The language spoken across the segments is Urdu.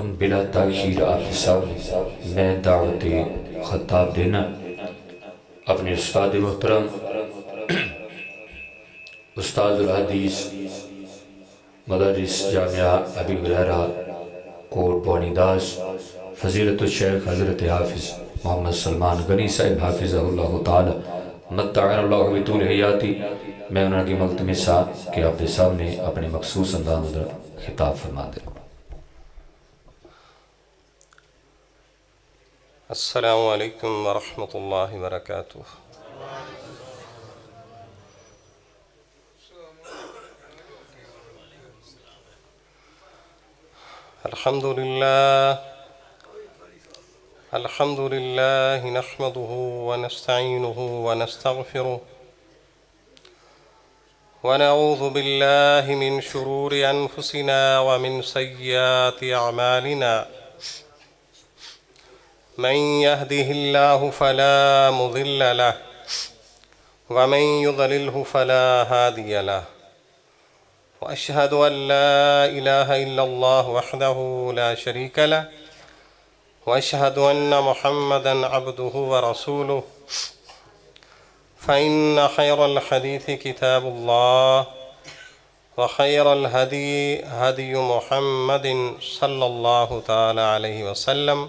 بلا تاخیر آپ کے سامنے میں دعوت خطاب دینا اپنے استاد محترم استاد الحدیث مدرس جامعہ ابی ہریرہ کوٹ بونی داس فضیلت الشیخ حضرت حافظ محمد سلمان غنی صاحب حافظہ اللہ تعالی متعین اللہ بطول حیاتی، میں انہوں کی ملتمسہ کہ آپ کے سامنے اپنے مخصوص انداز خطاب فرما دیں۔ السلام علیکم ورحمۃ اللہ وبرکاتہ۔ الحمد للہ نحمده ونستعینه ونستغفره ونعوذ باللہ من شرور انفسنا ومن سیئات اعمالنا، من يهده الله فلا مضل له ومن يضلله فلا هادي له، وأشهد أن لا إله إلا الله وحده لا شريك له، وأشهد أن محمدًا عبده ورسوله، فإن خير الحديث كتاب الله، وخير الهدي هدي محمد صلى الله تعالى عليه وسلم،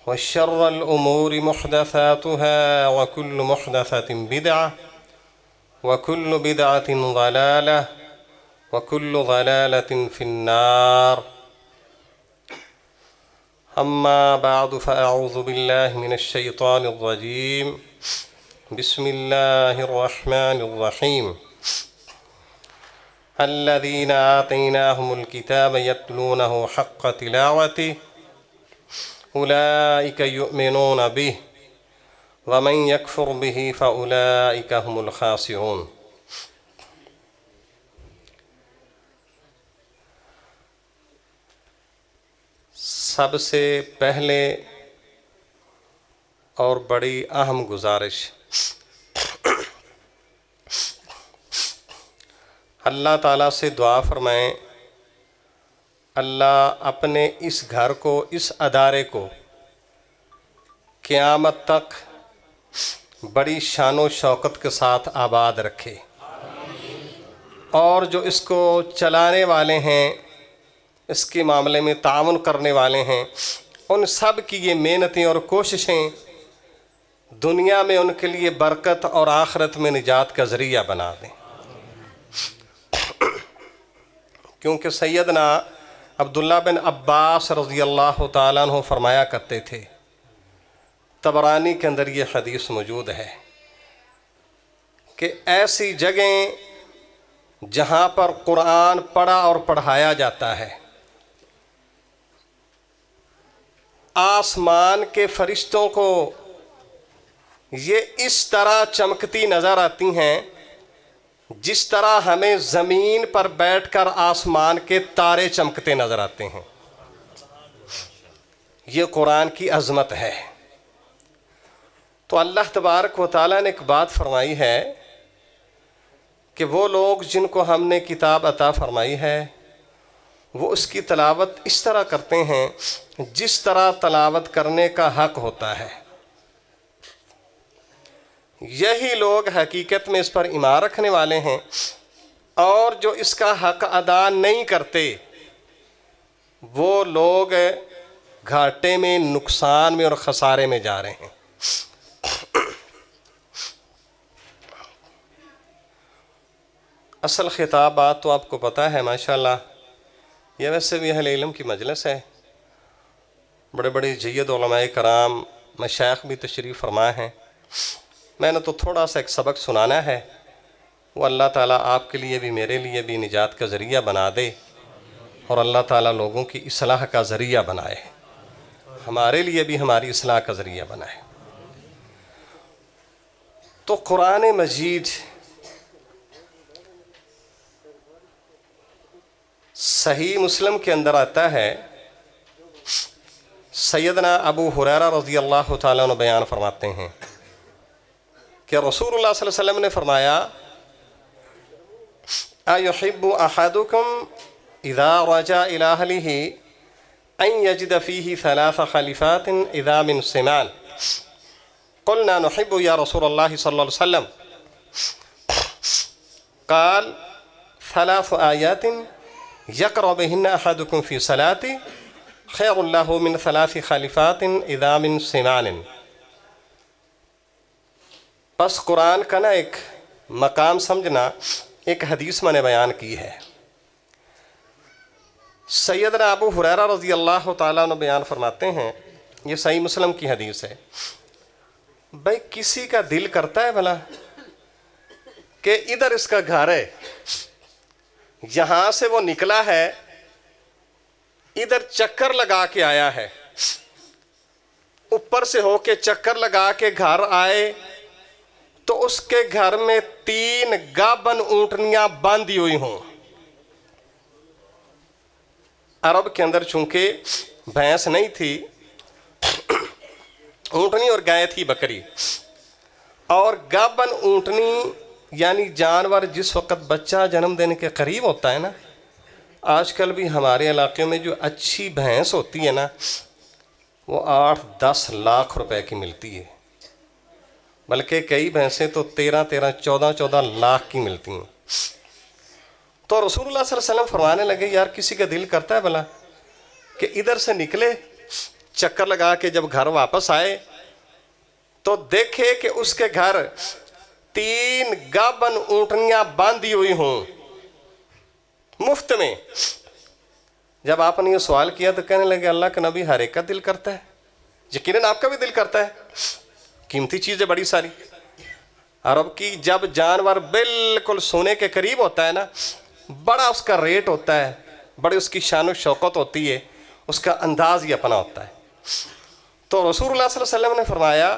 وشر الأمور محدثاتها وكل محدثة بدعة وكل بدعة ضلالة وكل ضلالة في النار، أما بعد فأعوذ بالله من الشيطان الرجيم، بسم الله الرحمن الرحيم، الذين آتيناهم الكتاب يتلونه حق تلاوته أولئك يؤمنون به ومن يكفر به فأولئك هم الخاسرون۔ سب سے پہلے اور بڑی اہم گزارش، اللہ تعالیٰ سے دعا فرمائیں اللہ اپنے اس گھر کو، اس ادارے کو قیامت تک بڑی شان و شوکت کے ساتھ آباد رکھے، اور جو اس کو چلانے والے ہیں، اس کے معاملے میں تعاون کرنے والے ہیں، ان سب کی یہ محنتیں اور کوششیں دنیا میں ان کے لیے برکت اور آخرت میں نجات کا ذریعہ بنا دیں، کیونکہ سیدنا عبداللہ بن عباس رضی اللہ تعالیٰ عنہ فرمایا کرتے تھے، طبرانی کے اندر یہ حدیث موجود ہے کہ ایسی جگہیں جہاں پر قرآن پڑھا اور پڑھایا جاتا ہے، آسمان کے فرشتوں کو یہ اس طرح چمکتی نظر آتی ہیں جس طرح ہمیں زمین پر بیٹھ کر آسمان کے تارے چمکتے نظر آتے ہیں۔ یہ قرآن کی عظمت ہے۔ تو اللہ تبارک و تعالیٰ نے ایک بات فرمائی ہے کہ وہ لوگ جن کو ہم نے کتاب عطا فرمائی ہے وہ اس کی تلاوت اس طرح کرتے ہیں جس طرح تلاوت کرنے کا حق ہوتا ہے۔ یہی لوگ حقیقت میں اس پر ایمان رکھنے والے ہیں، اور جو اس کا حق ادا نہیں کرتے وہ لوگ گھاٹے میں، نقصان میں اور خسارے میں جا رہے ہیں۔ اصل خطابات تو آپ کو پتہ ہے ماشاءاللہ، یہ ویسے بھی اہل علم کی مجلس ہے، بڑے بڑے جید علماء کرام مشائخ بھی تشریف فرما ہیں۔ میں نے تو تھوڑا سا ایک سبق سنانا ہے، وہ اللہ تعالیٰ آپ کے لیے بھی میرے لیے بھی نجات کا ذریعہ بنا دے، اور اللہ تعالیٰ لوگوں کی اصلاح کا ذریعہ بنائے، ہمارے لیے بھی ہماری اصلاح کا ذریعہ بنائے۔ تو قرآن مجید صحیح مسلم کے اندر آتا ہے، سیدنا ابو ہریرہ رضی اللہ تعالیٰ عنہ بیان فرماتے ہیں کہ رسول اللہ صلی اللہ علیہ وسلم نے فرمایا، اَيُحِبُّ أَحَدُكُمْ إِذَا رَجَعَ إِلَىٰ أَهْلِهِ أن يجد فيه 3 خليفات إذا من سمان قلنا نحب يا رسول الله صلى الله عليه وسلم قال 3 آيات يقرأ بهن أحدكم في صلاته خير له من 3 خليفات إذا من سمان. بس قرآن کا نا ایک مقام سمجھنا ایک حدیث میں نے بیان کی ہے. سیدنا ابو ہریرہ رضی اللہ تعالیٰ عنہ بیان فرماتے ہیں، یہ صحیح مسلم کی حدیث ہے، بھائی کسی کا دل کرتا ہے بھلا کہ ادھر اس کا گھر ہے، یہاں سے وہ نکلا ہے، ادھر چکر لگا کے آیا ہے، اوپر سے ہو کے چکر لگا کے گھر آئے تو اس کے گھر میں 3 گابن اونٹنیاں باندھی ہوئی ہوں. عرب کے اندر چونکہ بھینس نہیں تھی، اونٹنی اور گائے تھی بکری، اور گابن اونٹنی یعنی جانور جس وقت بچہ جنم دینے کے قریب ہوتا ہے نا، آج کل بھی ہمارے علاقے میں جو اچھی بھینس ہوتی ہے نا وہ 8-10 لاکھ روپے کی ملتی ہے، بلکہ کئی بھینسیں تو 13-13 14-14 لاکھ کی ملتی ہیں. تو رسول اللہ صلی اللہ علیہ وسلم فرمانے لگے یار کسی کا دل کرتا ہے بھلا کہ ادھر سے نکلے چکر لگا کے جب گھر واپس آئے تو دیکھے کہ اس کے گھر 3 گابن اونٹنیاں باندھی ہوئی ہوں مفت میں. جب آپ نے یہ سوال کیا تو کہنے لگے اللہ کا نبی ہر ایک کا دل کرتا ہے، یقیناً آپ کا بھی دل کرتا ہے، قیمتی چیزیں بڑی ساری. عرب کی جب جانور بالکل سونے کے قریب ہوتا ہے نا، بڑا اس کا ریٹ ہوتا ہے، بڑی اس کی شان و شوکت ہوتی ہے، اس کا انداز ہی اپنا ہوتا ہے. تو رسول اللہ صلی اللہ علیہ وسلم نے فرمایا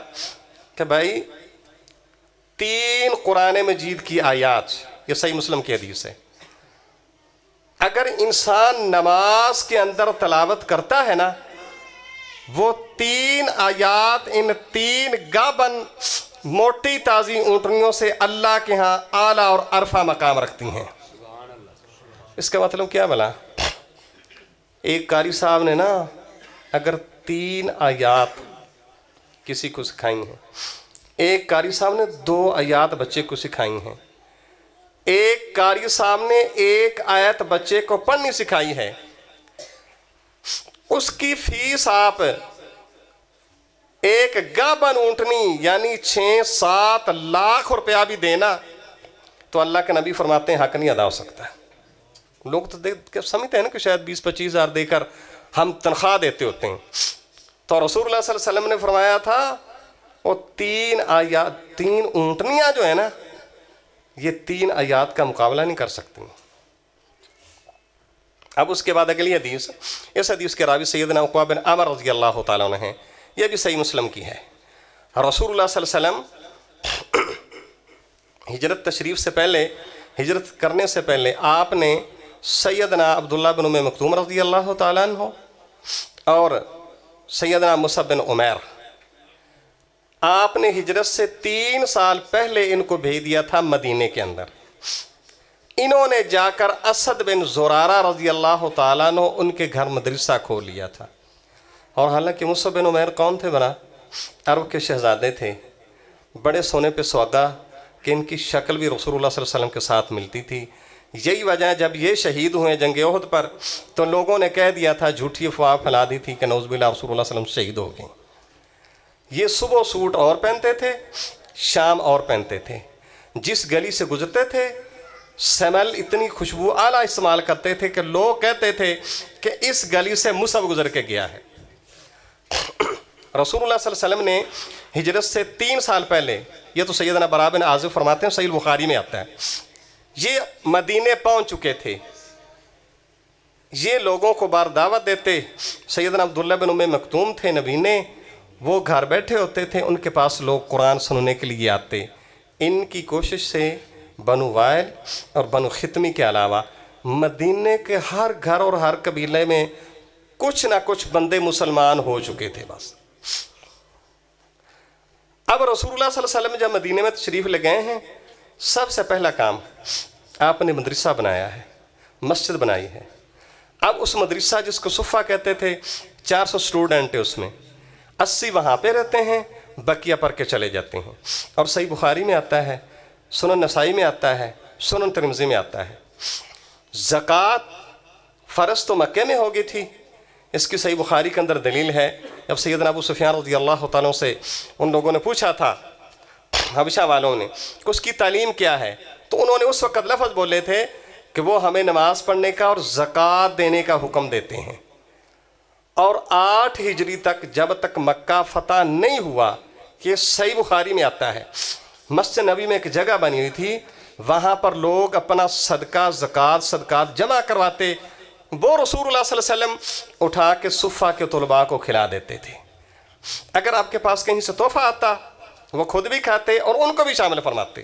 کہ بھائی 3 قرآن مجید کی آیات، یہ صحیح مسلم کی حدیث ہے، اگر انسان نماز کے اندر تلاوت کرتا ہے نا، وہ 3 آیات ان 3 گابن موٹی تازی اونٹنیوں سے اللہ کے ہاں اعلیٰ اور عرفہ مقام رکھتی ہیں. اس کا مطلب کیا بلا؟ ایک قاری صاحب نے نا اگر 3 آیات کسی کو سکھائی ہیں، ایک قاری صاحب نے 2 آیات بچے کو سکھائی ہیں، ایک قاری صاحب نے 1 آیت بچے کو پڑھنی سکھائی ہے، اس کی فیس آپ ایک گابن اونٹنی یعنی 6-7 لاکھ روپیہ بھی دینا تو اللہ کے نبی فرماتے ہیں حق نہیں ادا ہو سکتا ہے. لوگ تو دیکھ کے سمجھتے ہیں نا کہ شاید 20-25 ہزار دے کر ہم تنخواہ دیتے ہوتے ہیں. تو رسول اللہ صلی اللہ علیہ وسلم نے فرمایا تھا وہ 3 آیات 3 اونٹنیاں جو ہے نا یہ 3 آیات کا مقابلہ نہیں کر سکتی. اب اس کے بعد اگلی حدیث، اس حدیث کے راوی سیدنا عقبہ بن عامر رضی اللہ تعالیٰ عنہ ہیں، یہ بھی صحیح مسلم کی ہے. رسول اللہ صلی اللہ علیہ وسلم ہجرت تشریف سے پہلے، ہجرت کرنے سے پہلے آپ نے سیدنا عبداللہ بن ام مکتوم رضی اللہ تعالیٰ عنہ اور سیدنا مصعب بن عمیر، آپ نے ہجرت سے 3 سال پہلے ان کو بھیج دیا تھا مدینے کے اندر. انہوں نے جا کر اسد بن زرارہ رضی اللہ تعالیٰ عنہ ان کے گھر مدرسہ کھول لیا تھا. اور حالانکہ مصعب بن عمیر کون تھے بنا؟ عرب کے شہزادے تھے، بڑے سونے پہ سودا کہ ان کی شکل بھی رسول اللہ صلی اللہ علیہ وسلم کے ساتھ ملتی تھی. یہی وجہ ہے جب یہ شہید ہوئے جنگ احد پر تو لوگوں نے کہہ دیا تھا، جھوٹی افواہ پھیلا دی تھی کہ نعوذ باللہ رسول اللہ صلی اللہ علیہ وسلم شہید ہو گئے. یہ صبح سوٹ اور پہنتے تھے، شام اور پہنتے تھے، جس گلی سے گزرتے تھے سمیل اتنی خوشبو اعلیٰ استعمال کرتے تھے کہ لوگ کہتے تھے کہ اس گلی سے مصعب گزر کے گیا ہے. رسول اللہ صلی اللہ علیہ وسلم نے ہجرت سے 3 سال پہلے، یہ تو سیدنا براء بن عازب فرماتے ہیں، صحیح بخاری میں آتا ہے، یہ مدینے پہنچ چکے تھے. یہ لوگوں کو بار دعوت دیتے. سیدنا عبداللہ بن ام مکتوم تھے نبینے، وہ گھر بیٹھے ہوتے تھے، ان کے پاس لوگ قرآن سننے کے لیے آتے. ان کی کوشش سے بنو وائل اور بنو ختمی کے علاوہ مدینے کے ہر گھر اور ہر قبیلے میں کچھ نہ کچھ بندے مسلمان ہو چکے تھے. بس اب رسول اللہ صلی اللہ علیہ وسلم جب مدینے میں تشریف لے گئے ہیں، سب سے پہلا کام آپ نے مدرسہ بنایا ہے، مسجد بنائی ہے. اب اس مدرسہ جس کو صفہ کہتے تھے 400 اسٹوڈنٹ ہے، اس میں 80 وہاں پہ رہتے ہیں، بقیہ پڑھ کے چلے جاتے ہیں. اور صحیح بخاری میں آتا ہے، سنن نسائی میں آتا ہے، سنن ترمذی میں آتا ہے. زکوٰۃ فرض تو مکے میں ہو گئی تھی. اس کی صحیح بخاری کے اندر دلیل ہے، جب سیدنا ابو سفیان رضی اللہ تعالیٰ سے ان لوگوں نے پوچھا تھا حبشہ والوں نے کہ اس کی تعلیم کیا ہے، تو انہوں نے اس وقت لفظ بولے تھے کہ وہ ہمیں نماز پڑھنے کا اور زکوٰۃ دینے کا حکم دیتے ہیں. اور 8 ہجری تک جب تک مکہ فتح نہیں ہوا، یہ صحیح بخاری میں آتا ہے، مسجد نبی میں ایک جگہ بنی ہوئی تھی، وہاں پر لوگ اپنا صدقہ صدقات جمع کرواتے، وہ رسول اللہ صلی اللہ علیہ وسلم اٹھا کے صفہ کے طلباء کو کھلا دیتے تھے. اگر آپ کے پاس کہیں سے تحفہ آتا وہ خود بھی کھاتے اور ان کو بھی شامل فرماتے.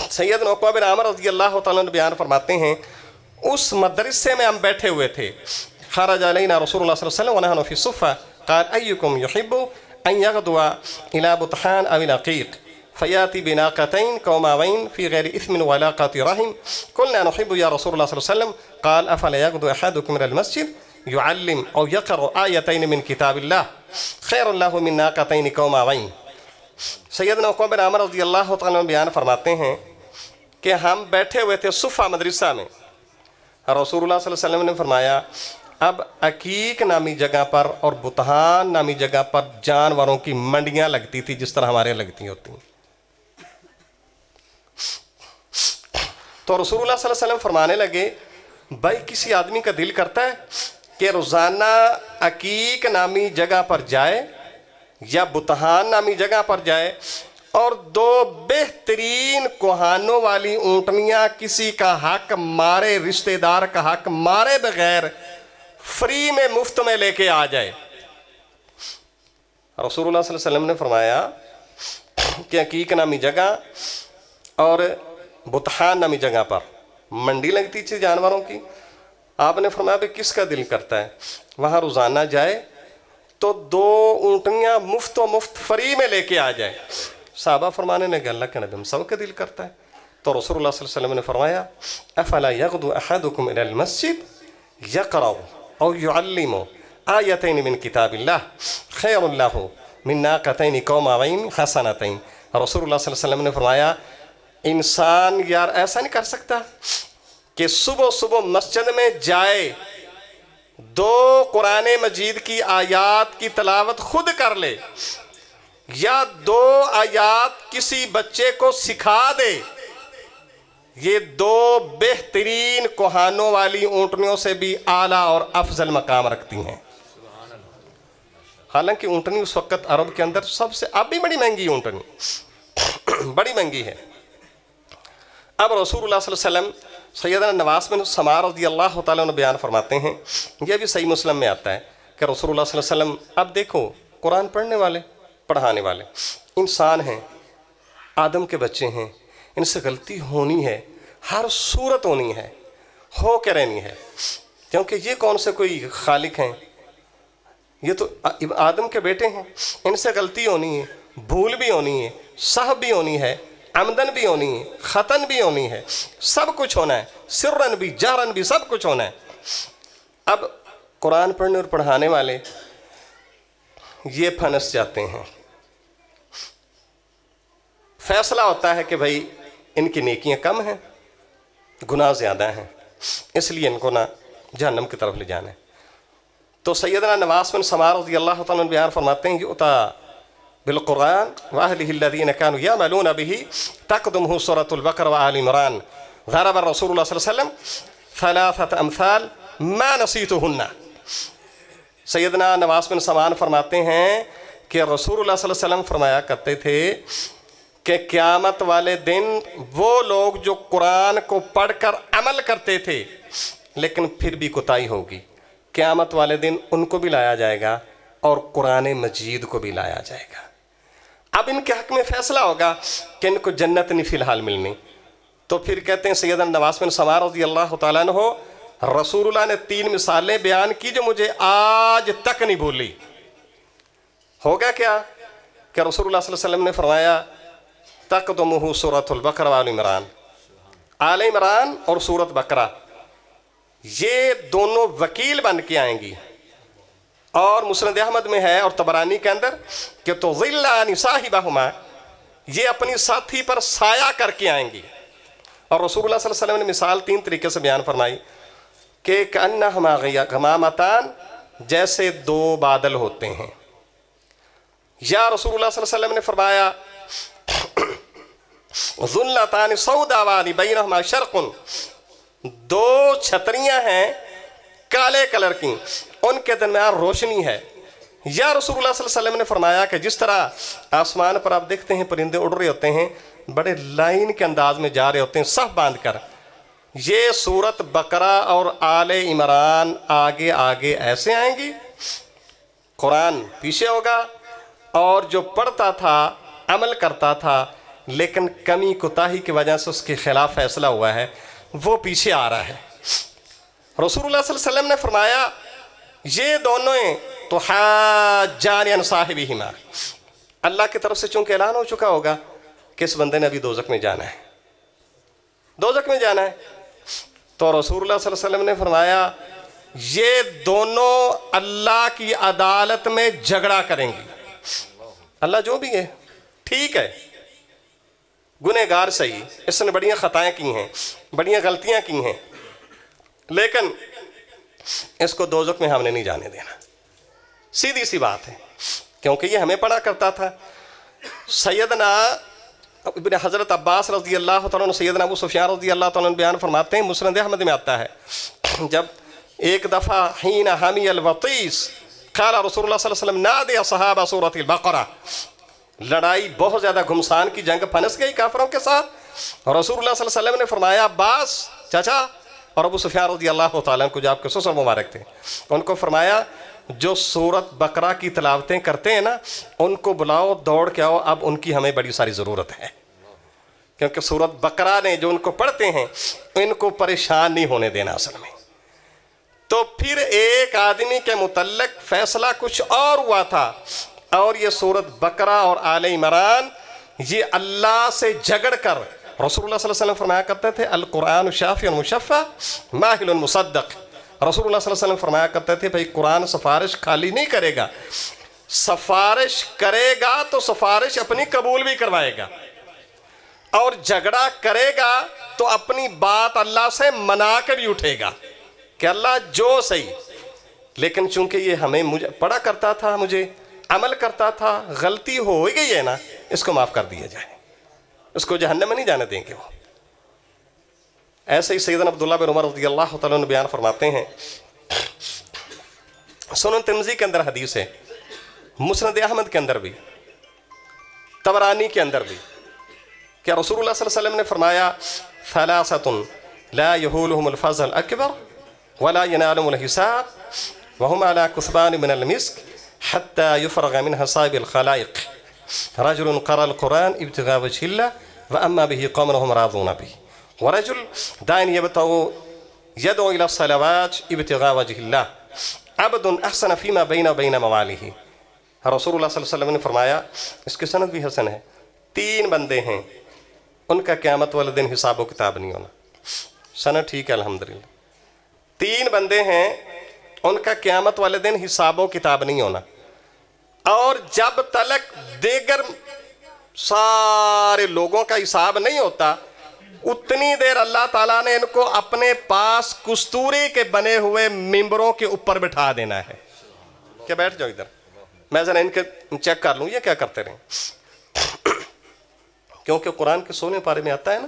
سیدنا عقبہ بن عامر رضی اللہ تعالیٰ عنہ بیان فرماتے ہیں، اس مدرسے میں ہم بیٹھے ہوئے تھے، خرج علینا رسول اللہ صلی اللہ علیہ وسلم ونحن فی الصفہ قال ایکم یحب ان یغدو الی بطحان او العقیق فیاتی بناقتین قوماوین فی غیر اثم ولا قطع رحم قلنا نحب یا رسول اللہ صلی اللہ علیہ وسلم قال افلا یغدو احدکم من المسجد یعلم او یقرأ آیتین من کتاب اللہ خیر اللہ من ناقتین قوماوین. سیدنا عقبہ بن عامر رضی اللہ تعالیٰ عنہ بیان فرماتے ہیں کہ ہم بیٹھے ہوئے تھے صفہ مدرسہ میں، رسول اللہ صلی اللہ علیہ وسلم نے فرمایا اب عقیق نامی جگہ پر اور بطحان نامی جگہ پر جانوروں کی منڈیاں لگتی تھی جس طرح ہمارے لگتی ہوتی ہیں. تو رسول اللہ صلی اللہ علیہ وسلم فرمانے لگے بھائی کسی آدمی کا دل کرتا ہے کہ روزانہ عقیق نامی جگہ پر جائے یا بطحان نامی جگہ پر جائے اور 2 بہترین کوہانوں والی اونٹنیاں کسی کا حق مارے، رشتہ دار کا حق مارے بغیر فری میں مفت میں لے کے آ جائے. رسول اللہ صلی اللہ علیہ وسلم نے فرمایا کہ عقیق نامی جگہ اور بطحان نامی جگہ پر منڈی لگتی تھی جانوروں کی. آپ نے فرمایا کہ کس کا دل کرتا ہے وہاں روزانہ جائے تو 2 اونٹنیاں مفت فری میں لے کے آ جائے. صحابہ فرمانے لگے اللہ کے نبی ہم سب کا دل کرتا ہے. تو رسول اللہ صلی اللہ علیہ وسلم نے فرمایا افلا یغدو احدکم الی المسجد یقرأ او یعلم آیتین من کتاب اللہ خیر اللہ من ناقتین قوماوین حسنتین. رسول اللہ صلی اللہ علیہ وسلم نے فرمایا انسان یار ایسا نہیں کر سکتا کہ صبح مسجد میں جائے 2 قرآن مجید کی آیات کی تلاوت خود کر لے یا 2 آیات کسی بچے کو سکھا دے، یہ 2 بہترین کوہانوں والی اونٹنیوں سے بھی اعلیٰ اور افضل مقام رکھتی ہیں. حالانکہ اونٹنی اس وقت عرب کے اندر سب سے اب بھی بڑی مہنگی اونٹنی بڑی مہنگی ہے. اب رسول اللہ صلی اللہ علیہ وسلم سیدنا نواس بن سمار رضی اللہ تعالیٰ عنہ بیان فرماتے ہیں، یہ بھی صحیح مسلم میں آتا ہے کہ رسول اللہ صلی اللہ علیہ وسلم اب دیکھو قرآن پڑھنے والے پڑھانے والے انسان ہیں، آدم کے بچے ہیں، ان سے غلطی ہونی ہے، ہر صورت ہونی ہے، ہو کے رہنی ہے، کیونکہ یہ کون سے کوئی خالق ہیں، یہ تو آدم کے بیٹے ہیں، ان سے غلطی ہونی ہے، بھول بھی ہونی ہے، سہو بھی ہونی ہے، عمدن بھی ہونی ہے، خطن بھی ہونی ہے، سب کچھ ہونا ہے، سرن بھی جہرن بھی سب کچھ ہونا ہے. اب قرآن پڑھنے اور پڑھانے والے یہ پھنس جاتے ہیں. فیصلہ ہوتا ہے کہ بھائی ان کی نیکیاں کم ہیں، گناہ زیادہ ہیں، اس لیے ان کو نہ جہنم کی طرف لے جانا ہے. تو سیدنا نواس بن سمار رضی اللہ تعالیٰ عنہ بیان فرماتے ہیں یؤتی بالقرآن وأهله الذين كانوا يعملون به تقدمه سورة البقرة وآل عمران ضرب الرسول الله صلی اللہ علیہ وسلم 3 امثال ما نسيتهن. سیدنا نواس بن سمعان فرماتے ہیں کہ رسول اللہ صلی اللہ علیہ وسلم فرمایا کرتے تھے کہ قیامت والے دن وہ لوگ جو قرآن کو پڑھ کر عمل کرتے تھے لیکن پھر بھی کوتاہی ہوگی، قیامت والے دن ان کو بھی لایا جائے گا اور قرآن مجید کو بھی لایا جائے گا. اب ان کے حق میں فیصلہ ہوگا کہ ان کو جنت نہیں فی الحال ملنی. تو پھر کہتے ہیں سیدنا نواس بن سمعان رضی اللہ تعالیٰ عنہ رسول اللہ نے 3 مثالیں بیان کی جو مجھے آج تک نہیں بھولی. ہوگا کیا کہ رسول اللہ صلی اللہ علیہ وسلم نے فرمایا تقدمہ سورۃ البقرہ وآل عمران، آل عمران اور سورۃ بقرہ یہ دونوں وکیل بن کے آئیں گی. اور مسند احمد میں ہے اور طبرانی کے اندر کہ تو ظلان صاحبہما، یہ اپنی ساتھی پر سایہ کر کے آئیں گی. اور رسول اللہ صلی اللہ علیہ وسلم نے مثال 3 طریقے سے بیان فرمائی کہ کأنہما غمامتان، جیسے 2 بادل ہوتے ہیں. یا رسول اللہ صلی اللہ علیہ وسلم نے فرمایا ظلتان سوداوان بینہما شرق، 2 چھتریاں ہیں کالے کلر کی، ان کے درمیان روشنی ہے. یا رسول اللہ صلی اللہ علیہ وسلم نے فرمایا کہ جس طرح آسمان پر آپ دیکھتے ہیں پرندے اڑ رہے ہوتے ہیں، بڑے لائن کے انداز میں جا رہے ہوتے ہیں صف باندھ کر، یہ سورت بقرہ اور آل عمران آگے آگے ایسے آئیں گی، قرآن پیچھے ہوگا، اور جو پڑھتا تھا عمل کرتا تھا لیکن کمی کوتاہی کی وجہ سے اس کے خلاف فیصلہ ہوا ہے، وہ پیچھے آ رہا ہے. رسول اللہ صلی اللہ علیہ وسلم نے فرمایا یہ دونوں تو حاجان عن صاحبہما، اللہ کی طرف سے چونکہ اعلان ہو چکا ہوگا کہ اس بندے نے ابھی دوزخ میں جانا ہے، دوزخ میں جانا ہے. تو رسول اللہ صلی اللہ علیہ وسلم نے فرمایا یہ دونوں اللہ کی عدالت میں جھگڑا کریں گی. اللہ جو بھی ہے ٹھیک ہے، گنہگار صحیح، اس نے بڑیاں خطائیں کی ہیں، بڑیاں غلطیاں کی ہیں، لیکن اس کو دوزخ میں ہم نے نہیں جانے دینا. سیدھی سی بات ہے، کیونکہ یہ ہمیں پڑھا کرتا تھا. سیدنا ابن حضرت عباس رضی اللہ تعالیٰ عنہ، سیدنا ابو سفیان رضی اللہ تعالیٰ عنہ بیان فرماتے ہیں، مسند احمد میں آتا ہے، جب ایک دفعہ حین حمی الوطیس قال رسول اللہ صلی اللہ علیہ وسلم نادی صحابہ سورۃ البقرہ، لڑائی بہت زیادہ گھمسان کی جنگ پھنس گئی کافروں کے ساتھ، اور رسول اللہ صلی اللہ علیہ وسلم نے فرمایا عباس چچا اور ابو سفیان رضی اللہ تعالیٰ عنہ کو جو آپ کے سسر مبارک تھے، ان کو فرمایا جو سورت بقرہ کی تلاوتیں کرتے ہیں نا ان کو بلاؤ، دوڑ کے آؤ، اب ان کی ہمیں بڑی ساری ضرورت ہے، کیونکہ سورت بقرہ نے جو ان کو پڑھتے ہیں ان کو پریشان نہیں ہونے دینا اصل میں. تو پھر ایک آدمی کے متعلق فیصلہ کچھ اور ہوا تھا، اور یہ سورت بقرہ اور آل عمران یہ اللہ سے جھگڑ کر، رسول اللہ صلی اللہ علیہ وسلم فرمایا کرتے تھے القرآن شافی مشفع ماہل مصدق. رسول اللہ صلی اللہ علیہ وسلم فرمایا کرتے تھے بھائی قرآن سفارش خالی نہیں کرے گا، سفارش کرے گا تو سفارش اپنی قبول بھی کروائے گا، اور جھگڑا کرے گا تو اپنی بات اللہ سے منا کے بھی اٹھے گا کہ اللہ جو صحیح. لیکن چونکہ یہ ہمیں مجھے پڑھا کرتا تھا، مجھے عمل کرتا تھا، غلطی ہو ہی گئی ہے نا، اس کو معاف کر دیا جائے، اس کو جہنم میں نہیں جانے دیں گے. وہ ایسے ہی سیدنا عبداللہ بن عمر رضی اللہ تعالیٰ عنہ بیان فرماتے ہیں، سنن ترمذی کے اندر حدیث ہے، مسند احمد کے اندر بھی، طبرانی کے اندر بھی، کہ رسول اللہ صلی اللہ علیہ وسلم نے فرمایا ثلاثۃ لا یحولہم الفزع الاکبر ولا ینالہم الحساب وہم علی کثبان من المسک حتی یفرغ من حصائب الخلائق رجل قرأ القرآن ابتغاء وجہ اللہ واما به قوم هم راضون به ورجل داعٍ يدعو الى الصلوات ابتغاء وجہ اللہ عبد احسن فیما بین وبین موالیہ. رسول اللہ صلی اللہ علیہ وسلم نے فرمایا، اس کی سند بھی حسن ہے، 3 بندے ہیں ان کا قیامت والے دن حساب و کتاب نہیں ہونا. سند ٹھیک ہے الحمدللہ. 3 بندے ہیں ان کا قیامت والے دن حساب و کتاب نہیں ہونا، اور جب تلک دیگر سارے لوگوں کا حساب نہیں ہوتا اتنی دیر اللہ تعالیٰ نے ان کو اپنے پاس کستوری کے بنے ہوئے ممبروں کے اوپر بٹھا دینا ہے کہ بیٹھ جاؤ ادھر، میں ذرا ان کے چیک کر لوں یہ کیا کرتے رہیں. کیونکہ قرآن کے 16 پارے میں آتا ہے نا،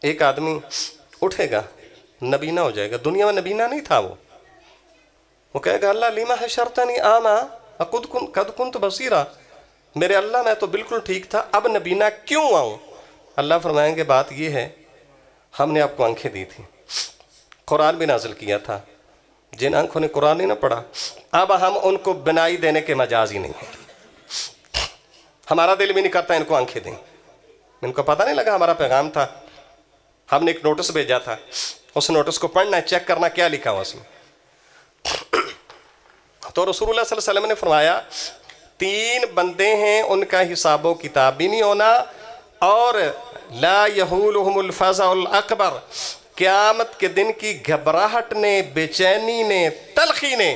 ایک آدمی اٹھے گا نبینا ہو جائے گا، دنیا میں نبینا نہیں تھا، وہ کہے گا اللہ لما حشرتنی اعمی قد کنت بصیرا، میرے اللہ میں تو بالکل ٹھیک تھا، اب نبینا کیوں آؤں؟ اللہ فرمائیں گے بات یہ ہے ہم نے آپ کو آنکھیں دی تھی، قرآن بھی نازل کیا تھا، جن آنکھوں نے قرآن نہیں نہ پڑھا اب ہم ان کو بنائی دینے کے مجاز ہی نہیں ہیں، ہمارا دل بھی نہیں کرتا ان کو آنکھیں دیں. ان کو پتہ نہیں لگا ہمارا پیغام تھا، ہم نے ایک نوٹس بھیجا تھا، اس نوٹس کو پڑھنا ہے، چیک کرنا کیا لکھا ہوا اس میں. تو رسول اللہ صلی اللہ علیہ وسلم نے فرمایا 3 بندے ہیں ان کا حساب و کتاب بھی نہیں ہونا، اور لا یحولہم الفزع الاکبر، قیامت کے دن کی گھبراہٹ نے، بے چینی نے، تلخی نے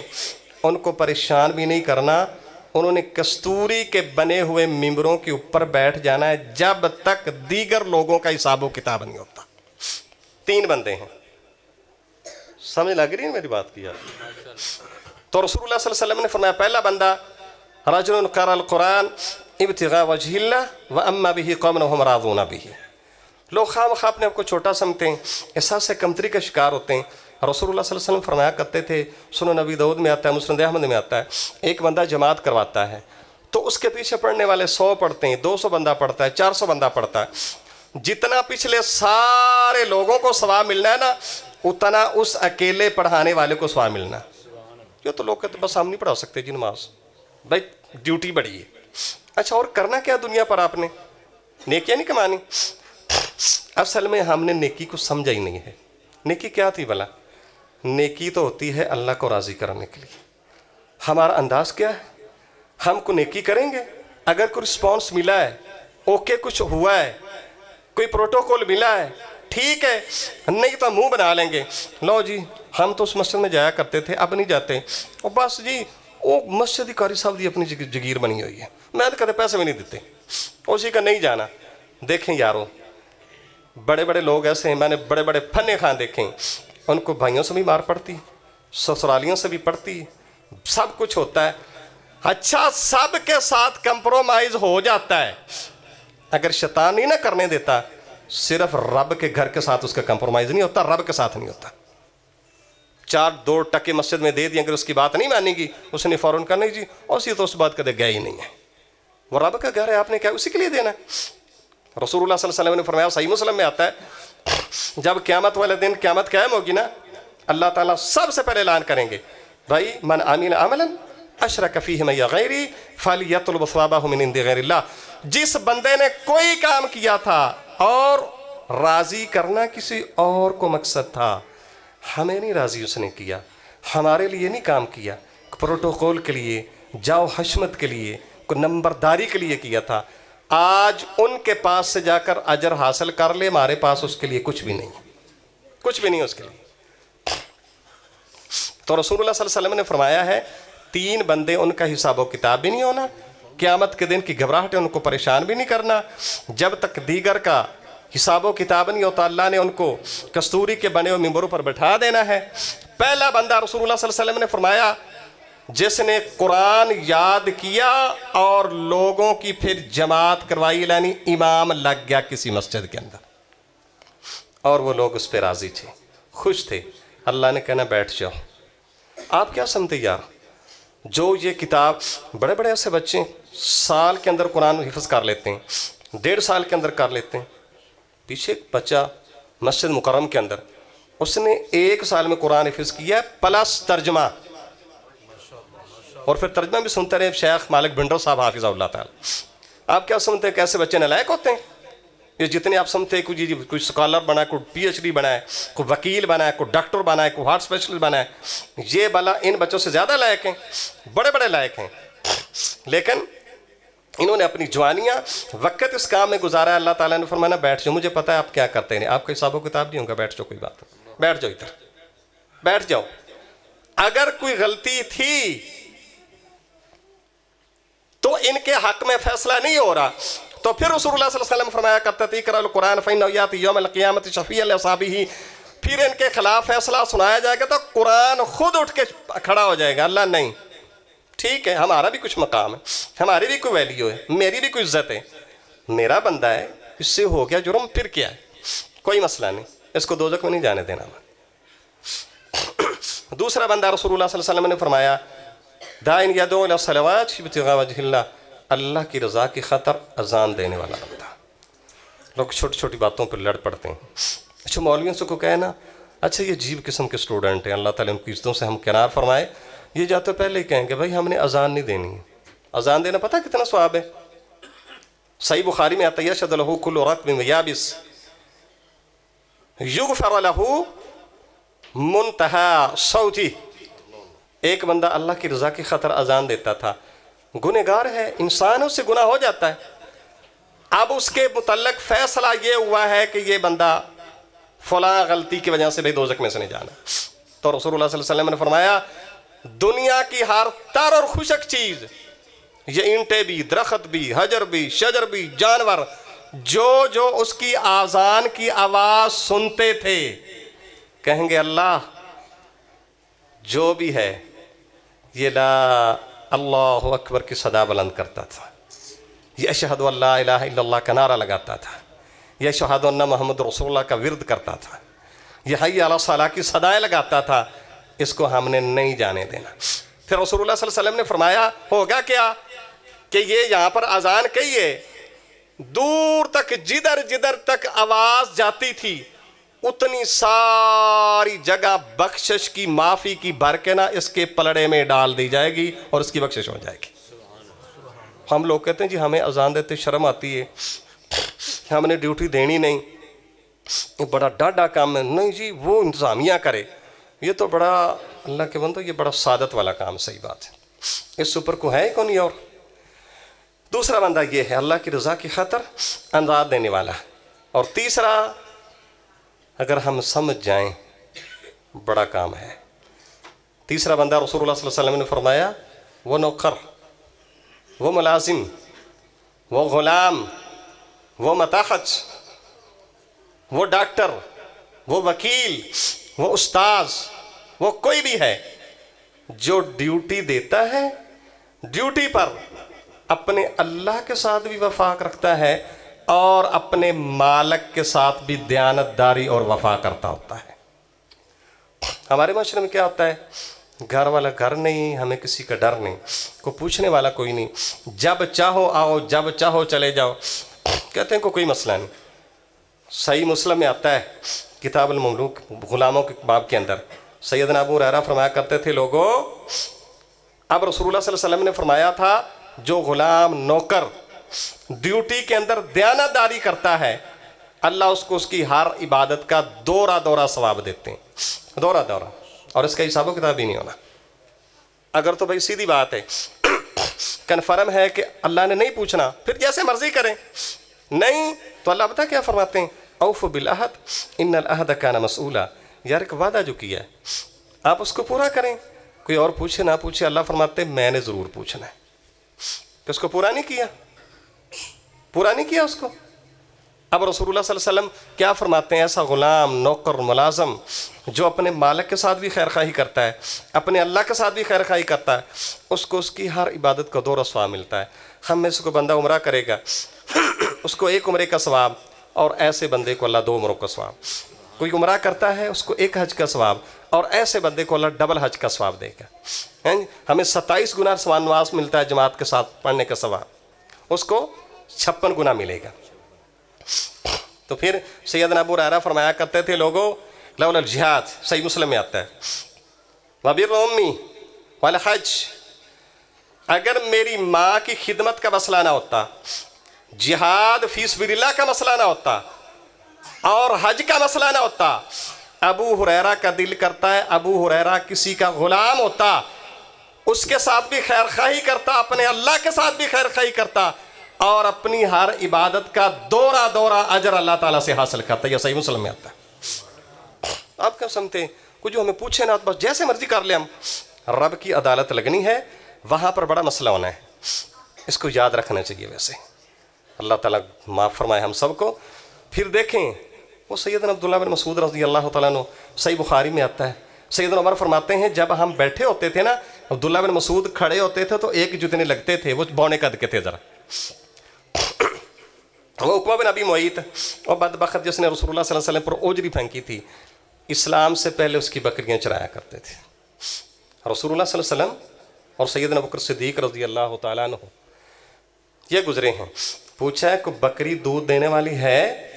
ان کو پریشان بھی نہیں کرنا. انہوں نے کستوری کے بنے ہوئے ممبروں کے اوپر بیٹھ جانا ہے جب تک دیگر لوگوں کا حساب و کتاب نہیں ہوتا. 3 بندے ہیں. سمجھ لگ رہی ہے میری بات کی یار؟ تو رسول اللہ صلی اللہ علیہ وسلم نے فرمایا پہلا بندہ رجل قرأ القرآن ابتغاء وجہ اللہ واما به قوم وهم راضون به. لوگ خواہ مخواہ اپنے آپ کو چھوٹا سمجھتے ہیں، احساس کمتری کا شکار ہوتے ہیں. رسول اللہ صلی اللہ علیہ وسلم فرمایا کرتے تھے، سنن نبی داؤد میں آتا ہے، مسند احمد میں آتا ہے، ایک بندہ جماعت کرواتا ہے تو اس کے پیچھے پڑھنے والے 100 پڑھتے ہیں، 200 بندہ پڑھتا ہے، 400 بندہ پڑھتا ہے. جتنا پچھلے سارے لوگوں کو ثواب ملنا ہے نا، اتنا اس اکیلے پڑھانے والے کو ثواب ملنا. یہ تو لوگ کہتے بس ہم نہیں پڑھا سکتے جی نماز، بھائی ڈیوٹی بڑی ہے. اچھا اور کرنا کیا دنیا پر آپ نے؟ نیکیاں نہیں کمانی. اصل میں ہم نے نیکی کو سمجھا ہی نہیں ہے. نیکی کیا تھی بھلا؟ نیکی تو ہوتی ہے اللہ کو راضی کرنے کے لیے. ہمارا انداز کیا ہے؟ ہم کو نیکی کریں گے، اگر کوئی رسپانس ملا ہے، اوکے کچھ ہوا ہے، کوئی پروٹوکول ملا ہے، ٹھیک ہے، نہیں تو منہ بنا لیں گے. لو جی ہم تو اس مسجد میں جایا کرتے تھے، اب نہیں جاتے، اور بس جی وہ مسجد قاری صاحب دی اپنی جگیر بنی ہوئی ہے، میں تو کہتے پیسے بھی نہیں دیتے، اسی کا نہیں جانا. دیکھیں یارو، بڑے بڑے لوگ ایسے ہیں، میں نے بڑے بڑے فن خان دیکھیں، ان کو بھائیوں سے بھی مار پڑتی، سسرالیوں سے بھی پڑتی، سب کچھ ہوتا ہے. اچھا سب کے ساتھ کمپرومائز ہو جاتا ہے، اگر شیطان نہیں نہ کرنے دیتا، صرف رب کے گھر کے ساتھ اس کا کمپرومائز نہیں ہوتا، رب کے ساتھ نہیں ہوتا. 4 ٹکے مسجد میں دے دیں، اگر اس کی بات نہیں مانے گی اس نے فوراً کہا نہیں جی اسی تو اس بات کدے گیا ہی نہیں ہے، وہ رب کا گھر ہے، آپ نے کیا اسی کے لیے دینا ہے. رسول اللہ صلی اللہ علیہ وسلم نے فرمایا، صحیح مسلم میں آتا ہے، جب قیامت والے دن قیامت قائم ہوگی نا، اللہ تعالیٰ سب سے پہلے اعلان کریں گے، بھائی من عمل عملا اشرک فیہ معی غیری فلیطلب ثوابہ من عند غیر اللہ. جس بندے نے کوئی کام کیا تھا اور راضی کرنا کسی اور کو مقصد تھا، ہمیں نہیں راضی اس نے کیا، ہمارے لیے نہیں کام کیا، پروٹوکول کے لیے، جاؤ حشمت کے لیے، کوئی نمبرداری کے لیے کیا تھا، آج ان کے پاس سے جا کر اجر حاصل کر لے، ہمارے پاس اس کے لیے کچھ بھی نہیں، کچھ بھی نہیں اس کے لیے. تو رسول اللہ صلی اللہ علیہ وسلم نے فرمایا ہے 3 بندے، ان کا حساب و کتاب بھی نہیں ہونا، قیامت کے دن کی گھبراہٹ ہے ان کو پریشان بھی نہیں کرنا، جب تک دیگر کا حساب و کتاب نہیں ہوتا اللہ نے ان کو کستوری کے بنے ہوئے ممبروں پر بٹھا دینا ہے. پہلا بندہ رسول اللہ صلی اللہ علیہ وسلم نے فرمایا جس نے قرآن یاد کیا اور لوگوں کی پھر جماعت کروائی، یعنی امام لگ گیا کسی مسجد کے اندر اور وہ لوگ اس پہ راضی تھے، خوش تھے، اللہ نے کہنا بیٹھ جاؤ. آپ کیا سمجھتے یار، جو یہ کتاب، بڑے بڑے ایسے بچے سال کے اندر قرآن حفظ کر لیتے ہیں، 1.5 سال کے اندر کر لیتے ہیں. پیچھے ایک بچہ مسجد مکرم کے اندر، اس نے 1 سال میں قرآن حفظ کیا پلس ترجمہ، اور پھر ترجمہ بھی سنتے رہے شیخ مالک بھنڈر صاحب حافظہ اللہ تعالی. آپ کیا سمجھتے ہیں کیسے بچے نالائق ہوتے ہیں؟ یہ جتنے آپ سمجھتے ہیں کوئی اسکالر بنا ہے، کوئی PhD بنا ہے، کوئی وکیل بنا ہے، کوئی ڈاکٹر بنا ہے، کوئی ہارٹ اسپیشلسٹ بنا ہے، یہ بلا ان بچوں سے زیادہ لائق ہیں، بڑے بڑے لائق ہیں. لیکن انہوں نے اپنی جوانیاں وقت اس کام میں گزارا ہے. اللہ تعالیٰ نے فرمایا بیٹھ جاؤ، مجھے پتہ ہے آپ کیا کرتے ہیں، آپ کا حساب و کتاب نہیں ہوگا، بیٹھ جاؤ، کوئی بات نہیں، بیٹھ جاؤ ادھر، بیٹھ جاؤ. اگر کوئی غلطی تھی تو ان کے حق میں فیصلہ نہیں ہو رہا، تو پھر رسول اللہ صلی اللہ علیہ وسلم فرمایا کرتے تھے اقرأ القرآن فإنہ یأتی یوم القیامۃ شفیعا لأصحابہ. پھر ان کے خلاف فیصلہ سنایا جائے گا تو قرآن خود اٹھ کے کھڑا ہو جائے گا. اللہ نہیں، ٹھیک ہے ہمارا بھی کچھ مقام ہے، ہماری بھی کوئی ویلیو ہے، میری بھی کوئی عزت ہے، میرا بندہ ہے، اس سے ہو گیا جرم، پھر کیا ہے، کوئی مسئلہ نہیں، اس کو دوزخ میں نہیں جانے دینا. دوسرا بندہ رسول اللہ صلی اللہ علیہ وسلم نے فرمایا داعٍ یدعو الی الصلوات ابتغاء وجہ اللہ، اللہ کی رضا کی خاطر اذان دینے والا بندہ. لوگ چھوٹی چھوٹی باتوں پر لڑ پڑتے ہیں. اچھا مولویوں سے کو کہنا، اچھا یہ عجیب قسم کے اسٹوڈنٹ ہیں، اللہ تعالیٰ ان کی عزتوں سے ہم کنار فرمائے، یہ جاتے پہلے ہی کہیں گے بھائی ہم نے اذان نہیں دینی ہے. اذان دینا پتہ کتنا ثواب ہے؟ صحیح بخاری میں آتا ہے یشہد لہ کل رطب ویابس یغفر لہ منتہا صوتی. ایک بندہ اللہ کی رضا کی خاطر اذان دیتا تھا، گنہگار ہے، انسان اس سے گناہ ہو جاتا ہے، اب اس کے متعلق فیصلہ یہ ہوا ہے کہ یہ بندہ فلاں غلطی کی وجہ سے بھائی دوزخ میں سے نہیں جانا. تو رسول اللہ صلی اللہ علیہ وسلم نے فرمایا دنیا کی ہر تر اور خشک چیز، یہ اینٹیں بھی، درخت بھی، حجر بھی، شجر بھی، جانور، جو اس کی آذان کی آواز سنتے تھے کہیں گے اللہ جو بھی ہے یہ لا اللہ اکبر کی صدا بلند کرتا تھا، یہ اشہد ان لا الہ الا اللہ کا نعرہ لگاتا تھا، یہ اشہد ان محمد رسول اللہ کا ورد کرتا تھا، یہ حی علی الصلاۃ کی صدائیں لگاتا تھا، اس کو ہم نے نہیں جانے دینا. پھر رسول اللہ صلی اللہ علیہ وسلم نے فرمایا ہوگا کیا کہ یہ یہاں پر اذان کہی ہے، دور تک جدھر تک آواز جاتی تھی اتنی ساری جگہ بخشش کی، معافی کی بھر کے نا اس کے پلڑے میں ڈال دی جائے گی اور اس کی بخشش ہو جائے گی. ہم لوگ کہتے ہیں جی ہمیں اذان دیتے شرم آتی ہے، ہم نے ڈیوٹی دینی نہیں، یہ بڑا ڈاڈا کام ہے. نہیں جی وہ انتظامیہ کرے، یہ تو بڑا اللہ کے بندو یہ بڑا سعادت والا کام. صحیح بات ہے، اس سے اوپر کو ہے کون نہیں. اور دوسرا بندہ یہ ہے اللہ کی رضا کی خاطر اذان دینے والا. اور تیسرا اگر ہم سمجھ جائیں بڑا کام ہے. تیسرا بندہ رسول اللہ صلی اللہ علیہ وسلم نے فرمایا وہ نوکر، وہ ملازم، وہ غلام، وہ متاحج، وہ ڈاکٹر، وہ وکیل، وہ استاذ، وہ کوئی بھی ہے جو ڈیوٹی دیتا ہے، ڈیوٹی پر اپنے اللہ کے ساتھ بھی وفاق رکھتا ہے اور اپنے مالک کے ساتھ بھی دیانتداری اور وفا کرتا ہوتا ہے. ہمارے معاشرے میں کیا ہوتا ہے، گھر والا گھر نہیں، ہمیں کسی کا ڈر نہیں، کوئی پوچھنے والا کوئی نہیں، جب چاہو آؤ جب چاہو چلے جاؤ، کہتے ہیں کوئی مسئلہ نہیں. صحیح مسلم میں آتا ہے کتاب المملوک غلاموں کے باب کے اندر سیدنا ابو ہریرہ فرمایا کرتے تھے لوگوں اب رسول اللہ صلی اللہ علیہ وسلم نے فرمایا تھا جو غلام نوکر ڈیوٹی کے اندر دیانتداری کرتا ہے اللہ اس کو اس کی ہر عبادت کا دورہ ثواب دیتے ہیں، دورہ، اور اس کا حساب و کتاب بھی نہیں ہونا. اگر تو بھائی سیدھی بات ہے کنفرم ہے کہ اللہ نے نہیں پوچھنا پھر جیسے مرضی کریں، نہیں تو اللہ بتا کیا فرماتے ہیں اوفوا بالعہد ان العہد کان مسئولا. یار ایک وعدہ جو کیا ہے آپ اس کو پورا کریں، کوئی اور پوچھے نہ پوچھے اللہ فرماتے ہیں میں نے ضرور پوچھنا ہے. کہ اس کو پورا نہیں کیا اس کو. اب رسول اللہ صلی اللہ علیہ وسلم کیا فرماتے ہیں ایسا غلام، نوکر، ملازم جو اپنے مالک کے ساتھ بھی خیر خواہی کرتا ہے، اپنے اللہ کے ساتھ بھی خیر خواہی کرتا ہے، اس کو اس کی ہر عبادت کا دورہ ثواب ملتا ہے. ہم میں سے کوئی بندہ عمرہ کرے گا اس کو ایک عمرے کا ثواب، اور ایسے بندے کو اللہ 2 عمروں کا ثواب. کوئی عمرہ کرتا ہے اس کو 1 حج کا ثواب، اور ایسے بندے کو اللہ ڈبل حج کا ثواب دے گا. ہمیں 27 گنا نماز ملتا ہے جماعت کے ساتھ پڑھنے کا ثواب، اس کو 56 گنا ملے گا. تو پھر سیدنا ابو ہریرہ فرمایا کرتے تھے لوگوں لولا الجہاد، صحیح مسلم میں آتا ہے وبر امی والحج، اگر میری ماں کی خدمت کا مسئلہ نہ ہوتا، جہاد فی سبیل اللہ کا مسئلہ نہ ہوتا، اور حج کا مسئلہ نہ ہوتا، ابو ہریرہ کا دل کرتا ہے ابو ہریرہ کسی کا غلام ہوتا، اس کے ساتھ بھی خیر خواہی کرتا، اپنے اللہ کے ساتھ بھی خیر خواہی کرتا، اور اپنی ہر عبادت کا دورہ اجر اللہ تعالیٰ سے حاصل کرتا ہے. یہ صحیح مسلم میں آتا ہے. آپ کیا سمجھتے ہیں کچھ جو ہمیں پوچھے نا بس جیسے مرضی کر لیں، ہم رب کی عدالت لگنی ہے وہاں پر بڑا مسئلہ ہونا ہے، اس کو یاد رکھنا چاہیے. ویسے اللہ تعالیٰ معاف فرمائے ہم سب کو. پھر دیکھیں وہ سیدنا عبداللہ بن مسعود رضی اللہ تعالیٰ عنہ، صحیح بخاری میں آتا ہے سیدنا عمر فرماتے ہیں جب ہم بیٹھے ہوتے تھے نا عبداللہ بن مسعود کھڑے ہوتے تھے تو ایک جتنے لگتے تھے، وہ بونے قد کے تھے ذرا. وہ عقبہ بن ابی معیط اور بدبخت جس نے رسول اللہ صلی اللہ علیہ وسلم پر اوجری پھینکی تھی، اسلام سے پہلے اس کی بکریاں چرایا کرتے تھے. رسول اللہ صلی اللہ علیہ وسلم اور سیدنا ابوبکر صدیق رضی اللہ تعالیٰ عنہ یہ گزرے ہیں. پوچھا ہے کوئی بکری دودھ دینے والی ہے؟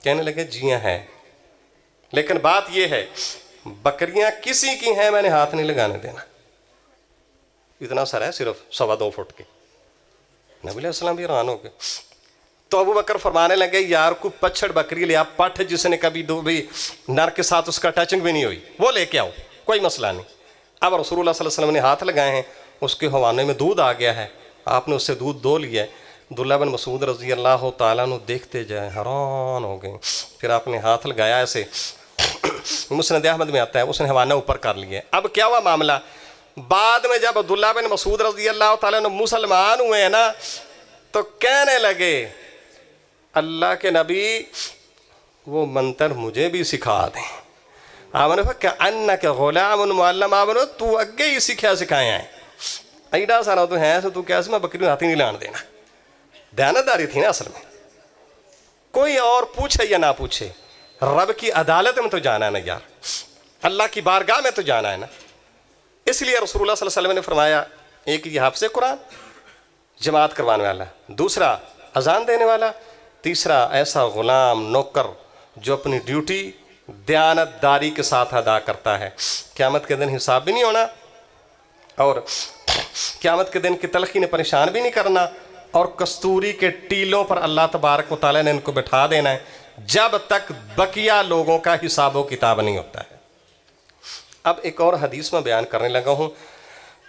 کہنے لگے جی ہاں ہے، لیکن بات یہ ہے بکریاں کسی کی ہیں میں نے ہاتھ نہیں لگانے دینا. اتنا سر ہے صرف 2.25 فٹ کے. نبی علیہ السلام بھی حیران ہو گئے. تو ابو بکر فرمانے لگے یار کو پچھڑ بکری لے آپ، پٹھ جس نے کبھی بھی نر کے ساتھ اس کا ٹچنگ بھی نہیں ہوئی وہ لے کے آؤ، کوئی مسئلہ نہیں. اب رسول اللہ صلی اللہ علیہ وسلم نے ہاتھ لگائے ہیں، اس کے حوانے میں دودھ آ گیا ہے، آپ نے اس سے دودھ دو لیا ہے. عبداللہ بن مسعود رضی اللہ تعالیٰ عنہ دیکھتے جائیں، حیران ہو گئے. پھر آپ نے ہاتھ لگایا ایسے، مسند احمد میں آتا ہے، اس نے حوالہ اوپر کر لیا. اب کیا ہوا معاملہ، بعد میں جب عبداللہ بن مسعود رضی اللہ تعالیٰ عنہ مسلمان ہوئے ہیں نا، تو کہنے لگے اللہ کے نبی وہ منتر مجھے بھی سکھا دیں. آپ نے کہا کہ انک غلام معلم، آپ نے تو اگے ہی سکھایا ہے، ایڈا سارا تو ہے تو کیسے میں بکری ہاتھ ہی نہیں لان دینا. دیانتداری تھی نا اصل میں. کوئی اور پوچھے یا نہ پوچھے، رب کی عدالت میں تو جانا ہے نا یار، اللہ کی بارگاہ میں تو جانا ہے نا. اس لیے رسول اللہ صلی اللہ علیہ وسلم نے فرمایا، ایک یہ حافظ قرآن جماعت کروانے والا، دوسرا اذان دینے والا، تیسرا ایسا غلام نوکر جو اپنی ڈیوٹی دیانت داری کے ساتھ ادا کرتا ہے. قیامت کے دن حساب بھی نہیں ہونا، اور قیامت کے دن کی تلخی نے پریشان بھی نہیں کرنا، اور کستوری کے ٹیلوں پر اللہ تبارک و تعالیٰ نے ان کو بٹھا دینا ہے جب تک بقیہ لوگوں کا حساب و کتاب نہیں ہوتا ہے. اب ایک اور حدیث میں بیان کرنے لگا ہوں،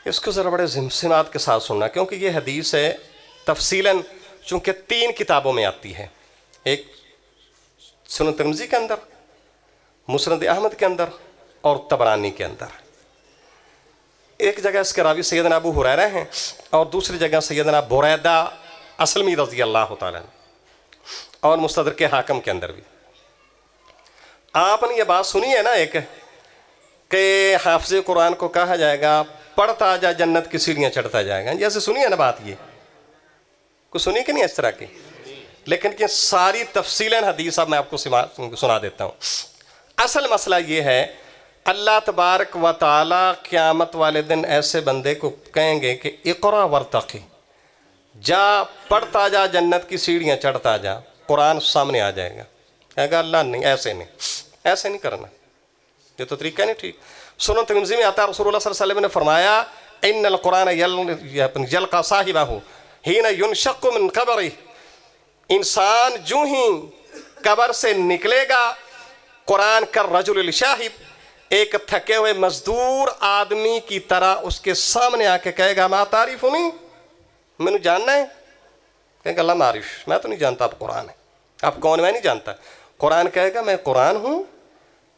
اس کو ذرا بڑے زمزمات کے ساتھ سننا، کیونکہ یہ حدیث ہے تفصیلاً چونکہ 3 کتابوں میں آتی ہے، ایک سنن ترمذی کے اندر، مسند احمد کے اندر، اور طبرانی کے اندر. ایک جگہ اس کے راوی سیدنا ابو ہریرہ ہیں، اور دوسری جگہ سیدنا بریدہ اسلمی رضی اللہ تعالیٰ عنہ، اور مستدرک حاکم کے اندر بھی. آپ نے یہ بات سنی ہے نا ایک، کہ حافظ قرآن کو کہا جائے گا پڑھتا جا جنت کی سیڑھیاں چڑھتا جائے گا، جیسے سنی ہے نا بات، یہ کوئی سنی کہ نہیں اس طرح کی؟ لیکن کہ ساری تفصیلاً حدیث اب میں آپ کو سنا دیتا ہوں. اصل مسئلہ یہ ہے، اللہ تبارک و تعالیٰ قیامت والے دن ایسے بندے کو کہیں گے کہ اقرا ورتقی، جا پڑھتا جا جنت کی سیڑھیاں چڑھتا جا. قرآن سامنے آ جائے گا، کہے گا اللہ نہیں، ایسے نہیں کرنا، یہ تو طریقہ نہیں ٹھیک. سنن ترمذی میں آتا ہے، رسول اللہ صلی اللہ علیہ وسلم نے فرمایا ان القرآن یلقا صاحبہ حین ینشق من قبرہ، انسان جو ہی قبر سے نکلے گا، قرآن کر رجل الشاہد، ایک تھکے ہوئے مزدور آدمی کی طرح اس کے سامنے آ کے کہے گا ما تعریفنی، میں نے جاننا ہے؟ کہے گا اللہ معرف، میں تو نہیں جانتا آپ قرآن ہے. آپ کون؟ میں نہیں جانتا. قرآن کہے گا میں قرآن ہوں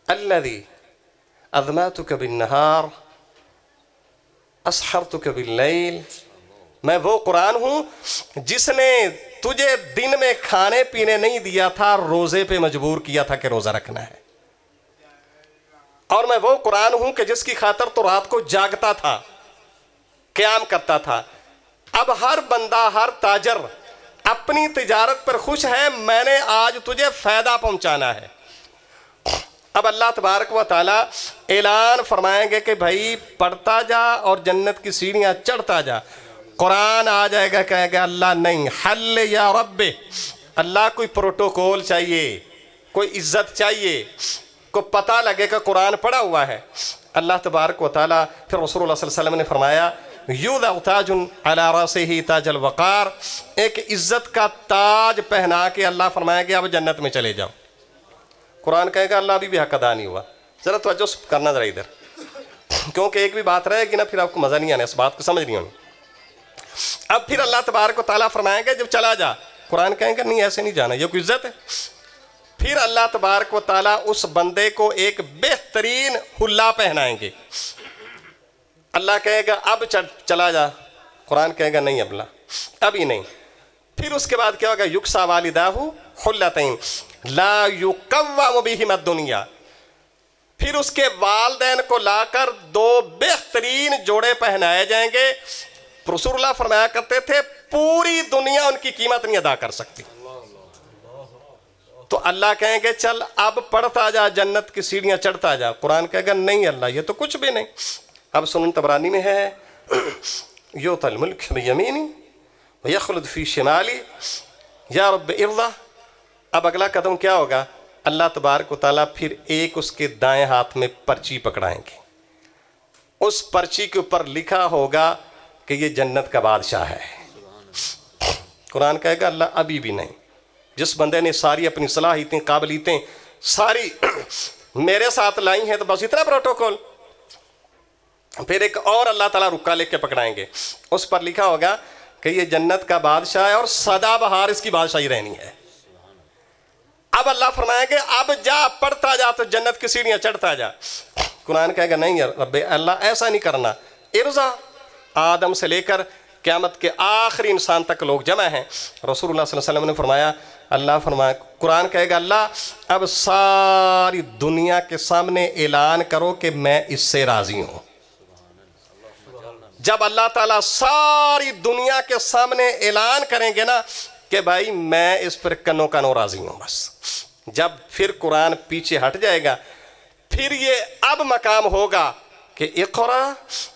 الذی اظمأتک بالنہار اسحرتک باللیل، میں وہ قرآن ہوں جس نے تجھے دن میں کھانے پینے نہیں دیا تھا، روزے پہ مجبور کیا تھا کہ روزہ رکھنا ہے. اور میں وہ قرآن ہوں کہ جس کی خاطر تو رات کو جاگتا تھا، قیام کرتا تھا. اب ہر بندہ، ہر تاجر اپنی تجارت پر خوش ہے، میں نے آج تجھے فائدہ پہنچانا ہے. اب اللہ تبارک و تعالیٰ اعلان فرمائیں گے کہ بھائی پڑھتا جا اور جنت کی سیڑھیاں چڑھتا جا. قرآن آ جائے گا، کہے گا اللہ نہیں، حل یا رب، اللہ کوئی پروٹوکول چاہیے، کوئی عزت چاہیے، کو پتہ لگے کہ قرآن پڑھا ہوا ہے. اللہ تبارک و تعالیٰ پھر رسول اللہ صلی اللہ علیہ وسلم نے فرمایا یوضع تاج علی راسہ تاج الوقار، ایک عزت کا تاج پہنا کے اللہ فرمائے گا اب جنت میں چلے جاؤ. قرآن کہے گا اللہ ابھی بھی حق ادا نہیں ہوا. ذرا توجہ کرنا ذرا ادھر، کیونکہ ایک بھی بات رہے گی نا پھر آپ کو مزہ نہیں آنا، اس بات کو سمجھ نہیں ہونی. اب پھر اللہ تبارک و تعالیٰ فرمائیں گے جب چلا جا، قرآن کہیں گے نہیں ایسے نہیں جانا، یہ کوئی عزت ہے. پھر اللہ تبارک و تعالیٰ اس بندے کو ایک بہترین حلہ پہنائیں گے. اللہ کہے گا اب چلا جا، قرآن کہے گا نہیں ابھی نہیں. پھر اس کے بعد کیا ہوگا یکسا والداہ حلتین لا یقوم بہما الدنیا، پھر اس کے والدین کو لا کر 2 بہترین جوڑے پہنائے جائیں گے. رسول اللہ فرمایا کرتے تھے پوری دنیا ان کی قیمت نہیں ادا کر سکتی. تو اللہ کہیں گے چل اب پڑھتا جا، جنت کی سیڑھیاں چڑھتا جا. قرآن کہے گا نہیں اللہ یہ تو کچھ بھی نہیں. اب سنن طبرانی میں ہے یؤتی الملک بیمینی ویخلد فی شمالی یا رب ارضا. اب اگلا قدم کیا ہوگا؟ اللہ تبارک و تعالیٰ پھر ایک اس کے دائیں ہاتھ میں پرچی پکڑائیں گے. اس پرچی کے اوپر لکھا ہوگا کہ یہ جنت کا بادشاہ ہے. قرآن کہے گا اللہ ابھی بھی نہیں. جس بندے نے ساری اپنی صلاحیتیں، قابلیتیں ساری میرے ساتھ لائی ہیں تو بس اتنا پروٹوکول. پھر ایک اور اللہ تعالیٰ رکا لے کے پکڑائیں گے، اس پر لکھا ہوگا کہ یہ جنت کا بادشاہ ہے اور سدا بہار اس کی بادشاہی رہنی ہے۔ اب اللہ فرمائیں گے اب جا پڑھتا جا تو جنت کی سیڑھیاں چڑھتا جا۔ قرآن کہے گا نہیں یار رب اللہ ایسا نہیں کرنا، ارزا آدم سے لے کر قیامت کے آخری انسان تک لوگ جمع ہیں۔ رسول اللہ صلی اللہ علیہ وسلم نے فرمایا، اللہ فرمایا، قرآن کہے گا اللہ اب ساری دنیا کے سامنے اعلان کرو کہ میں اس سے راضی ہوں۔ جب اللہ تعالیٰ ساری دنیا کے سامنے اعلان کریں گے نا کہ بھائی میں اس پر کنو کنو راضی ہوں، بس جب پھر قرآن پیچھے ہٹ جائے گا، پھر یہ اب مقام ہوگا کہ اقرا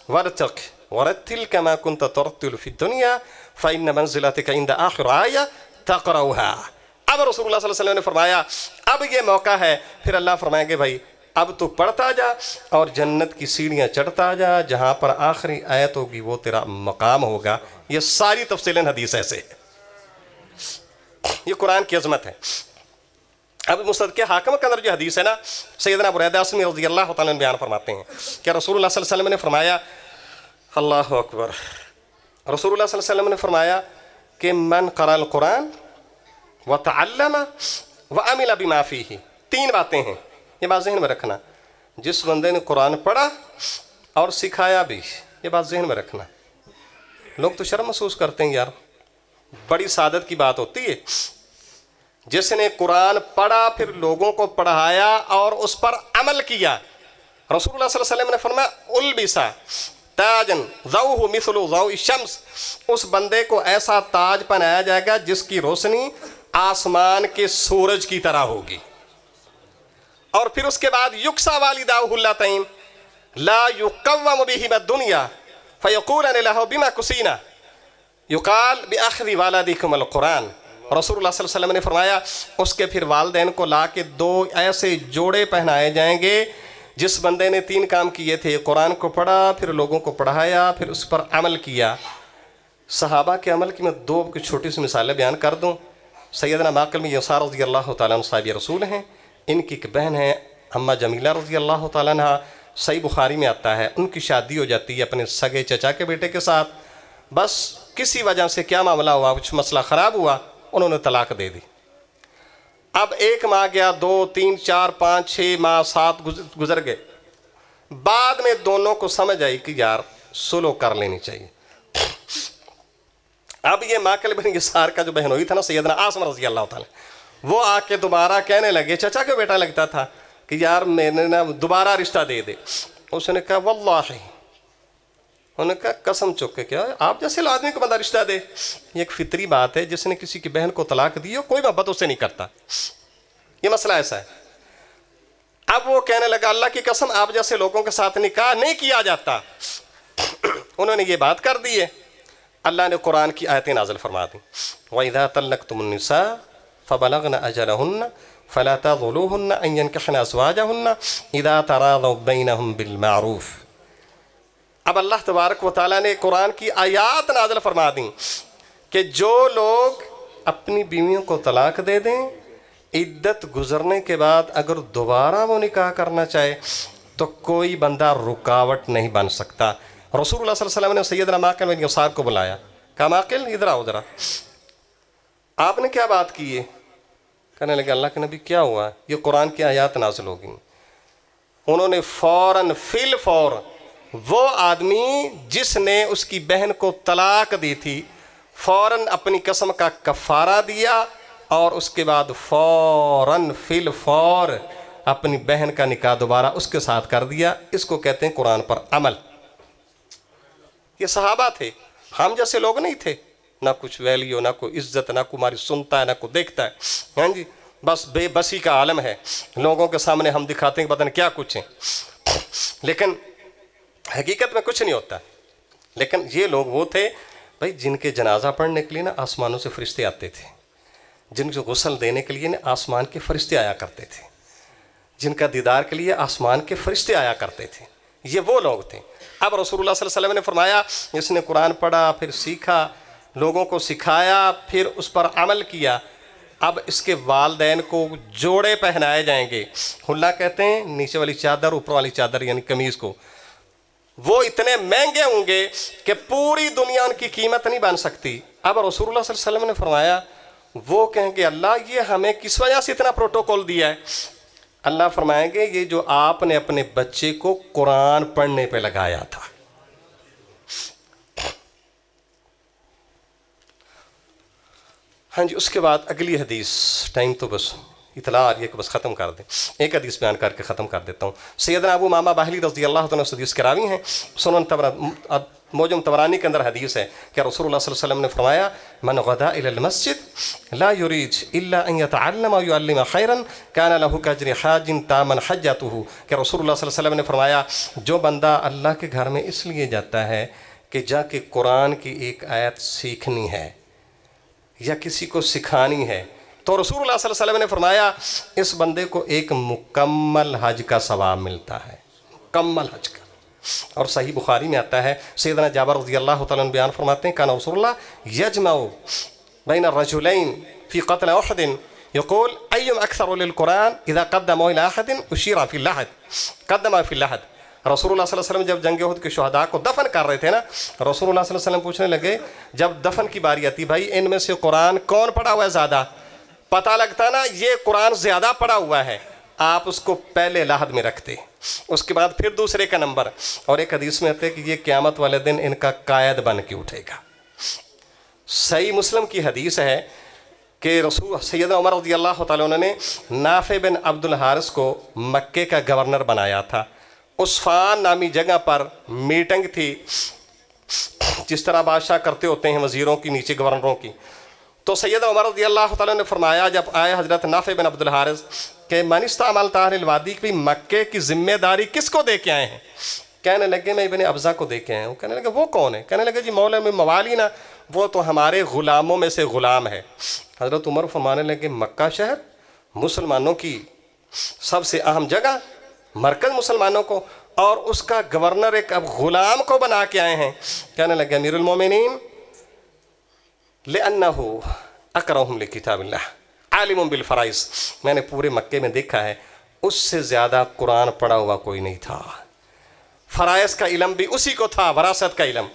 ورتق ورتل کما کنت ترتل فی الدنیا فإن منزلتک عند آخر آیہ تقرأها۔ اب رسول اللہ صلی اللہ علیہ وسلم نے فرمایا اب یہ موقع ہے، پھر اللہ فرمائیں گے بھائی اب تو پڑھتا جا اور جنت کی سیڑھیاں چڑھتا جا، جہاں پر آخری آیت ہوگی وہ تیرا مقام ہوگا۔ یہ ساری تفصیلیں حدیث ایسے ہے، یہ قرآن کی عظمت ہے۔ اب مستدرک حاکم کے اندر جو حدیث ہے نا، سیدنا بریدہ اسلمی رضی اللہ تعالیٰ عنہ بیان فرماتے ہیں کہ رسول اللہ صلی اللہ علیہ وسلم نے فرمایا، اللہ اکبر، رسول اللہ صلی اللہ علیہ وسلم نے فرمایا کہ من قرأ القرآن وتعلم وعمل بما فیہ، تین باتیں ہیں، یہ بات ذہن میں رکھنا، جس بندے نے قرآن پڑھا اور سکھایا بھی، یہ بات ذہن میں رکھنا۔ لوگ تو شرم محسوس کرتے ہیں یار، بڑی سعادت کی بات ہوتی ہے جس نے قرآن پڑھا پھر لوگوں کو پڑھایا اور اس پر عمل کیا۔ رسول اللہ صلی اللہ علیہ وسلم نے فرمایا البسا تاجن ضوءہ مثل ضوء الشمس، اس بندے کو ایسا تاج پہنایا جائے گا جس کی روشنی آسمان کے سورج کی طرح ہوگی، اور پھر اس کے بعد یکسا والداہ اللتین لا یقوم بہما الدنیا فیقولن لہ بما کسینا یقال بأخذ والدکم القرآن۔ رسول اللہ صلی اللہ علیہ وسلم نے فرمایا اس کے پھر والدین کو لا کے دو ایسے جوڑے پہنائے جائیں گے جس بندے نے تین کام کیے تھے، قرآن کو پڑھا، پھر لوگوں کو پڑھایا، پھر اس پر عمل کیا۔ صحابہ کے عمل کی میں دو چھوٹی سی مثالیں بیان کر دوں۔ سیدنا معقل بن یسار رضی اللہ تعالیٰ عنہ صحابی رسول ہیں، ان کی ایک بہن ہے اماں جمیلہ رضی اللہ تعالیٰ عنہ، صحیح بخاری میں آتا ہے، ان کی شادی ہو جاتی ہے اپنے سگے چچا کے بیٹے کے ساتھ، بس کسی وجہ سے کیا معاملہ ہوا، کچھ مسئلہ خراب ہوا، انہوں نے طلاق دے دی۔ اب 1 ماہ گیا، 2 3 4 5 6 ماہ 7 گزر گئے، بعد میں دونوں کو سمجھ آئی کہ یار سلو کر لینی چاہیے۔ اب یہ معقل بن یسار کا جو بہنوئی تھا نا سیدنا عاصم رضی اللہ تعالیٰ، وہ آ کے دوبارہ کہنے لگے، چچا کا بیٹا لگتا تھا، کہ یار میں نے نا دوبارہ رشتہ دے دے۔ اس نے کہا واللہ، انہوں نے کہا قسم چک کے، کیا آپ جیسے آدمی کو بندہ رشتہ دے؟ یہ ایک فطری بات ہے، جس نے کسی کی بہن کو طلاق دی ہو کوئی محبت اس سے نہیں کرتا، یہ مسئلہ ایسا ہے۔ اب وہ کہنے لگا اللہ کی قسم آپ جیسے لوگوں کے ساتھ نکاح نہیں کیا جاتا۔ انہوں نے یہ بات کر دی ہے، اللہ نے قرآن کی آیتیں نازل فرما دیں، وَإِذَا طَلَّقْتُمُ النِّسَاءَ فَبَلَغْنَ أَجَلَهُنَّ فَلَا تَعْضُلُوهُنَّ أَن يَنكِحْنَ أَزْوَاجَهُنَّ إِذَا تَرَاضَوْا بَيْنَهُم بِالْمَعْرُوفِ۔ اب اللہ تبارک و تعالیٰ نے قرآن کی آیات نازل فرما دیں کہ جو لوگ اپنی بیویوں کو طلاق دے دیں، عدت گزرنے کے بعد اگر دوبارہ وہ نکاح کرنا چاہے تو کوئی بندہ رکاوٹ نہیں بن سکتا۔ رسول اللہ صلی اللہ علیہ وسلم نے سیدنا معقل بن یسار کو بلایا، کہا معقل ادھر آؤ ذرا، آپ نے کیا بات کی ہے؟ کہنے لگے اللہ کے نبی کیا ہوا؟ یہ قرآن کی آیات نازل ہو گئیں۔ انہوں نے فوراً فی الفور وہ آدمی جس نے اس کی بہن کو طلاق دی تھی فوراً اپنی قسم کا کفارہ دیا، اور اس کے بعد فوراً فی الفور اپنی بہن کا نکاح دوبارہ اس کے ساتھ کر دیا۔ اس کو کہتے ہیں قرآن پر عمل۔ یہ صحابہ تھے، ہم جیسے لوگ نہیں تھے، نہ کچھ ویلیو، نہ کوئی عزت، نہ کوئی ہماری سنتا ہے، نہ کوئی دیکھتا ہے، ہاں جی، بس بے بسی کا عالم ہے، لوگوں کے سامنے ہم دکھاتے ہیں کہ پتہ نہیں کیا کچھ ہیں، لیکن حقیقت میں کچھ نہیں ہوتا۔ لیکن یہ لوگ وہ تھے بھائی جن کے جنازہ پڑھنے کے لیے نا آسمانوں سے فرشتے آتے تھے، جن کو غسل دینے کے لیے نا آسمان کے فرشتے آیا کرتے تھے، جن کا دیدار کے لیے آسمان کے فرشتے آیا کرتے تھے، یہ وہ لوگ تھے۔ اب رسول اللہ صلی اللہ علیہ وسلم نے فرمایا جس نے قرآن پڑھا، پھر سیکھا، لوگوں کو سکھایا، پھر اس پر عمل کیا، اب اس کے والدین کو جوڑے پہنائے جائیں گے۔ حلہ کہتے ہیں نیچے والی چادر، اوپر والی چادر یعنی قمیض کو، وہ اتنے مہنگے ہوں گے کہ پوری دنیا ان کی قیمت نہیں بن سکتی۔ اب رسول اللہ صلی اللہ علیہ وسلم نے فرمایا وہ کہیں گے اللہ یہ ہمیں کس وجہ سے اتنا پروٹوکول دیا ہے؟ اللہ فرمائیں گے یہ جو آپ نے اپنے بچے کو قرآن پڑھنے پہ لگایا تھا۔ ہاں جی، اس کے بعد اگلی حدیث، ٹائم تو بس اطلاع آ رہی ہے کہ بس ختم کر دیں، ایک حدیث بیان کر کے ختم کر دیتا ہوں۔ سیدنا ابو امامہ باہلی رضی اللہ عنہ اس حدیث کے راوی ہیں۔ سنن موجم طبرانی کے اندر حدیث ہے کہ رسول اللہ صلی اللہ علیہ وسلم نے فرمایا من غدا الى المسجد لا يريد الا ان يتعلم ويعلم خيرا كان له كاجر حاج تاما حجته، کہ رسول اللہ صلی اللہ علیہ وسلم نے فرمایا جو بندہ اللہ کے گھر میں اس لیے جاتا ہے کہ جا کے قرآن کی ایک آیت سیکھنی ہے یا کسی کو سکھانی ہے، تو رسول اللہ صلی اللہ علیہ وسلم نے فرمایا اس بندے کو ایک مکمل حج کا ثواب ملتا ہے، مکمل حج کا۔ اور صحیح بخاری میں آتا ہے، سیدنا جابر رضی اللہ تعالیٰ عنہ بیان فرماتے ہیں کان رسول اللہ یجمع بین الرجلین فی قتل احد یقول ایم اکثر للقرآن اذا قدموا الى احد اشیر فی اللحد قدم فی اللحد۔ رسول اللہ صلی اللہ علیہ وسلم جب جنگ احد کے شہداء کو دفن کر رہے تھے نا، رسول اللہ صلی اللہ علیہ وسلم پوچھنے لگے جب دفن کی باری آتی بھائی ان میں سے قرآن کون پڑھا ہوا ہے زیادہ؟ پتہ لگتا نا یہ قرآن زیادہ پڑھا ہوا ہے، آپ اس کو پہلے لحد میں رکھتے، اس کے بعد پھر دوسرے کا نمبر۔ اور ایک حدیث میں آتے کہ یہ قیامت والے دن ان کا قائد بن کے اٹھے گا۔ صحیح مسلم کی حدیث ہے کہ رسول سیدنا عمر رضی اللہ تعالیٰ عنہ نے نافع بن عبد الحارث کو مکے کا گورنر بنایا تھا۔ عصفان نامی جگہ پر میٹنگ تھی، جس طرح بادشاہ کرتے ہوتے ہیں وزیروں کی نیچے گورنروں کی۔ تو سیدنا عمر رضی اللہ تعالیٰ نے فرمایا جب آئے حضرت نافع بن عبد الحارث کہ من استعملت اہل الوادی کی مکے کی ذمہ داری کس کو دے کے آئے ہیں؟ کہنے لگے میں ابن ابزہ کو دے کے آئے ہوں۔ کہنے لگے وہ کون ہے؟ کہنے لگے جی مولا میں موالی نا، وہ تو ہمارے غلاموں میں سے غلام ہے۔ حضرت عمر فرمانے لگے مکہ شہر مسلمانوں کی سب سے اہم جگہ، مرکز مسلمانوں کو، اور اس کا گورنر ایک اب غلام کو بنا کے آئے ہیں۔ کہنے لگے امیر المومنین لِأَنَّهُ أَقْرَأُهُمْ لِكِتَابِ اللَّهِ عَالِمٌ بِالْفَرَائِضِ، میں نے پورے مکے میں دیکھا ہے اس سے زیادہ قرآن پڑھا ہوا کوئی نہیں تھا، فرائض کا علم بھی اسی کو تھا، وراثت کا علم۔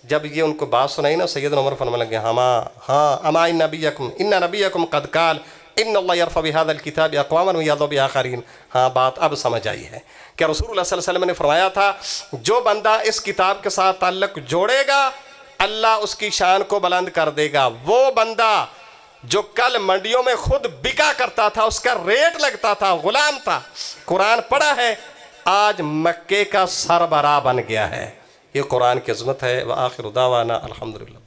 جب یہ ان کو بات سنائی نا، سیدنا عمر فرمانے لگے اما ان نبیکم قد قال ان اللہ یرفع بهذا الکتاب اقواما ویضع بآخرین۔ ہاں بات اب سمجھ آئی ہے کہ رسول اللہ صلی اللہ علیہ وسلم نے فرمایا تھا جو بندہ اس کتاب کے ساتھ تعلق جوڑے گا اللہ اس کی شان کو بلند کر دے گا۔ وہ بندہ جو کل منڈیوں میں خود بکا کرتا تھا، اس کا ریٹ لگتا تھا، غلام تھا، قرآن پڑھا ہے، آج مکے کا سربراہ بن گیا ہے۔ یہ قرآن کی عظمت ہے۔ وآخر دعوانا الحمدللہ۔